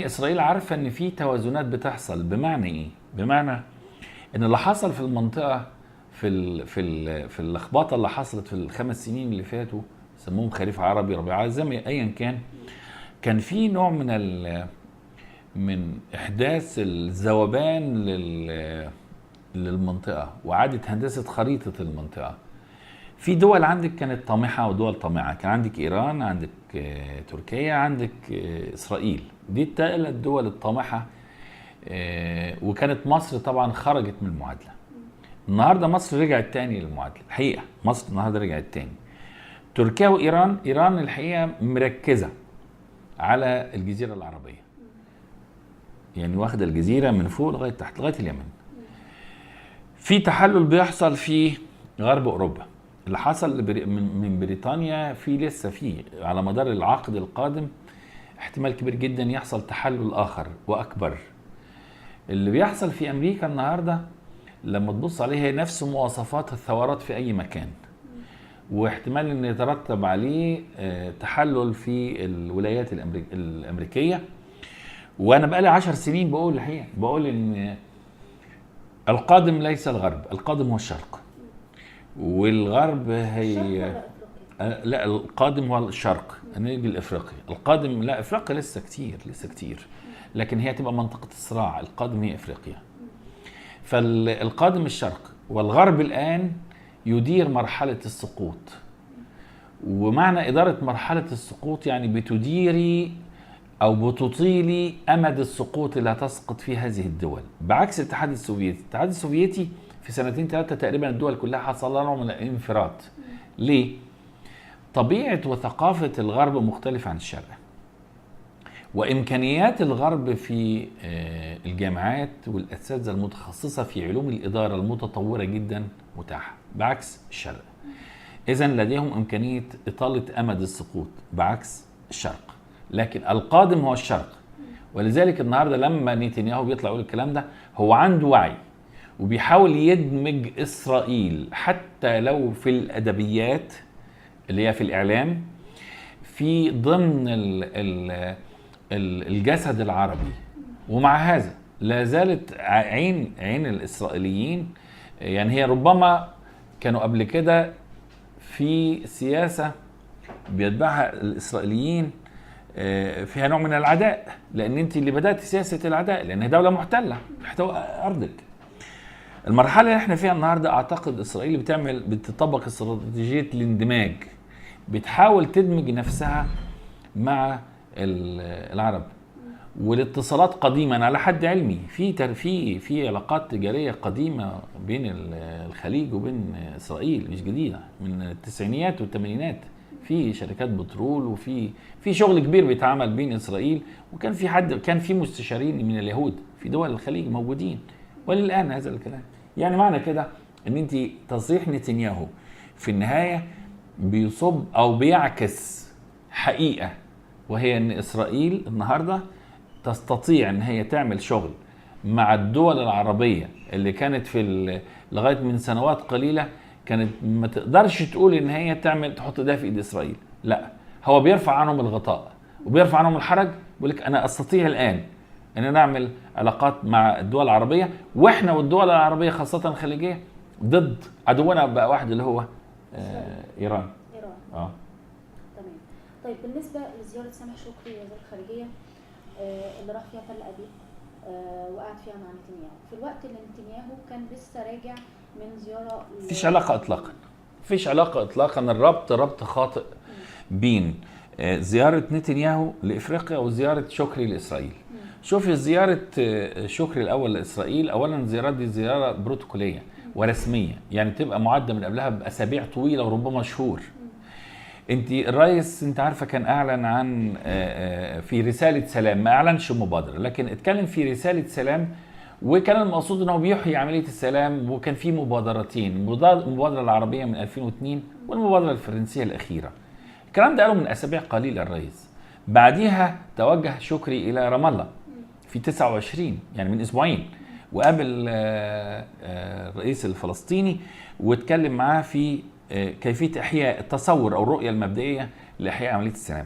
إسرائيل عارفة إن في توازنات بتحصل. بمعنى إيه؟ بمعنى إن اللي حصل في المنطقة في اللخبطة اللي حصلت في الخمس سنين اللي فاتوا، سموهم خريف عربي، ربيع، زي ما أيا كان في نوع من إحداث الذوبان للمنطقة وإعادة هندسة خريطة المنطقة. في دول عندك كانت طامحة ودول طامعة، كان عندك إيران، عندك تركيا، عندك إسرائيل، دي الثلاث دول الطامحة. وكانت مصر طبعا خرجت من المعادلة. النهاردة مصر رجعت تاني للمعادلة، الحقيقة مصر النهاردة رجعت تاني. تركيا وإيران، إيران الحقيقة مركزة على الجزيرة العربية، يعني واخدة الجزيرة من فوق لغاية تحت لغاية اليمن. في تحلل بيحصل في غرب أوروبا، اللي حصل من بريطانيا في لسه في على مدار العقد القادم احتمال كبير جدا يحصل تحلل آخر وأكبر. اللي بيحصل في أمريكا النهاردة لما تبص عليه هي نفس مواصفات الثورات في أي مكان، واحتمال أن يترتب عليه تحلل في الولايات الأمريكية. وأنا بقالي 10 سنين بقول الحقيقة، بقول أن القادم ليس الغرب، القادم هو الشرق. والغرب هي لا، القادم هو الشرق. نيجي لافريقيا، القادم لا، افريقيا لسه كتير، لكن هي تبقى منطقة الصراع. القادم هي افريقيا، فالقادم الشرق. والغرب الآن يدير مرحلة السقوط. ومعنى إدارة مرحلة السقوط يعني بتديري أو بتطيلي أمد السقوط اللي هتسقط فيه هذه الدول، بعكس الاتحاد السوفيتي. الاتحاد السوفيتي في سنتين ثلاثة تقريبا الدول كلها حصل لها من الانفراط. ليه؟ طبيعة وثقافة الغرب مختلفة عن الشرق، وإمكانيات الغرب في الجامعات والأساتذة المتخصصة في علوم الإدارة المتطورة جدا متاحة، بعكس الشرق. إذن لديهم إمكانية إطالة أمد السقوط بعكس الشرق، لكن القادم هو الشرق. ولذلك النهاردة لما نتنياهو بيطلع يقول الكلام ده، هو عنده وعي وبيحاول يدمج إسرائيل حتى لو في الأدبيات اللي هي في الإعلام في ضمن الجسد العربي. ومع هذا لا زالت عين الإسرائيليين، يعني هي ربما كانوا قبل كده في سياسة بيتبعها الإسرائيليين فيها نوع من العداء، لأن أنت اللي بدأت سياسة العداء، لأنها دولة محتلة محتوى أرضك. المرحلة اللي احنا فيها النهاردة أعتقد إسرائيل بتطبق استراتيجية الاندماج، بتحاول تدمج نفسها مع العرب. والاتصالات قديما على حد علمي في علاقات تجارية قديمة بين الخليج وبين إسرائيل، مش جديدة، من التسعينيات والثمانينات. في شركات بترول وفي شغل كبير بيتعمل بين إسرائيل، وكان كان في مستشارين من اليهود في دول الخليج موجودين وللآن هذا الكلام. يعني معنى كده ان انت تصريح نتنياهو في النهاية بيصب او بيعكس حقيقة، وهي ان اسرائيل النهاردة تستطيع ان هي تعمل شغل مع الدول العربية اللي كانت لغاية من سنوات قليلة كانت ما تقدرش تقول ان هي تحط ده في ايد اسرائيل. لا، هو بيرفع عنهم الغطاء وبيرفع عنهم الحرج، بيقول لك انا استطيع الان ان نعمل علاقات مع الدول العربية، واحنا والدول العربية خاصة الخليجية ضد عدونا بقى واحد اللي هو ايران. تمام. طيب بالنسبة لزيارة سامح شكري وزير الخارجية اللي راح فيها تل أبيب وقعد فيها مع نتنياهو، في الوقت اللي نتنياهو كان لسه راجع من زيارة مفيش علاقة اطلاقا. الربط خاطئ بين زيارة نتنياهو لإفريقيا وزيارة شكري لإسرائيل. شوفي زيارة شكري الأول لإسرائيل، أولا زيارة دي زيارة بروتوكولية ورسمية، يعني تبقى معدة من قبلها بأسابيع طويلة وربما شهور. انت الرئيس انت عارفة كان أعلن عن في رسالة سلام، ما أعلنش مبادرة لكن اتكلم في رسالة سلام، وكان المقصود أنه بيحيي عملية السلام. وكان في مبادرتين، المبادرة العربية من 2002 والمبادرة الفرنسية الأخيرة. الكلام ده قاله من أسابيع قليلة الرئيس. بعديها توجه شكري إلى رام الله في 29، يعني من أسبوعين، وقابل الرئيس الفلسطيني واتكلم معاه في كيفية إحياء التصور أو الرؤية المبدئية لإحياء عملية السلام.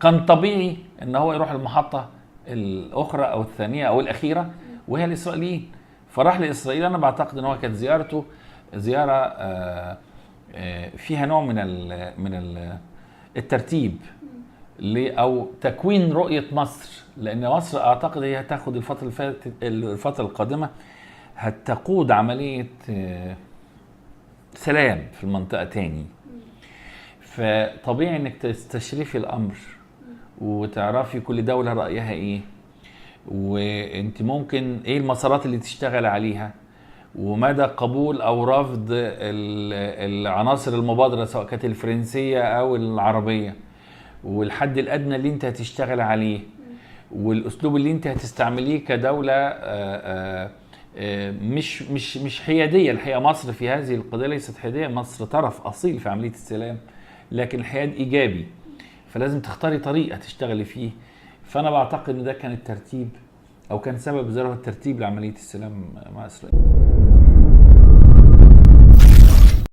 كان طبيعي أن هو يروح المحطة الاخرى او الثانيه او الاخيره، وهي الاسرائيليين. فراح لاسرائيل. انا بعتقد ان هو كانت زيارته زياره فيها نوع من الترتيب او تكوين رؤيه مصر، لان مصر اعتقد هي هتاخد الفتره القادمه هتقود عمليه سلام في المنطقه تاني. فطبيعي انك تستشرفي الامر وتعرفي كل دوله رايها ايه، وانت ممكن ايه المسارات اللي تشتغل عليها، ومدى قبول او رفض العناصر المبادره سواء كانت الفرنسيه او العربيه، والحد الادنى اللي انت هتشتغل عليه، والاسلوب اللي انت هتستعمليه كدوله مش حياديه. الحقيقه مصر في هذه القضيه ليست حياديه، مصر طرف اصيل في عمليه السلام، لكن الحياد ايجابي، فلازم تختاري طريقه تشتغلي فيه. فانا بعتقد ان ده كان الترتيب او كان سبب ذروه الترتيب لعمليه السلام مع اسرائيل.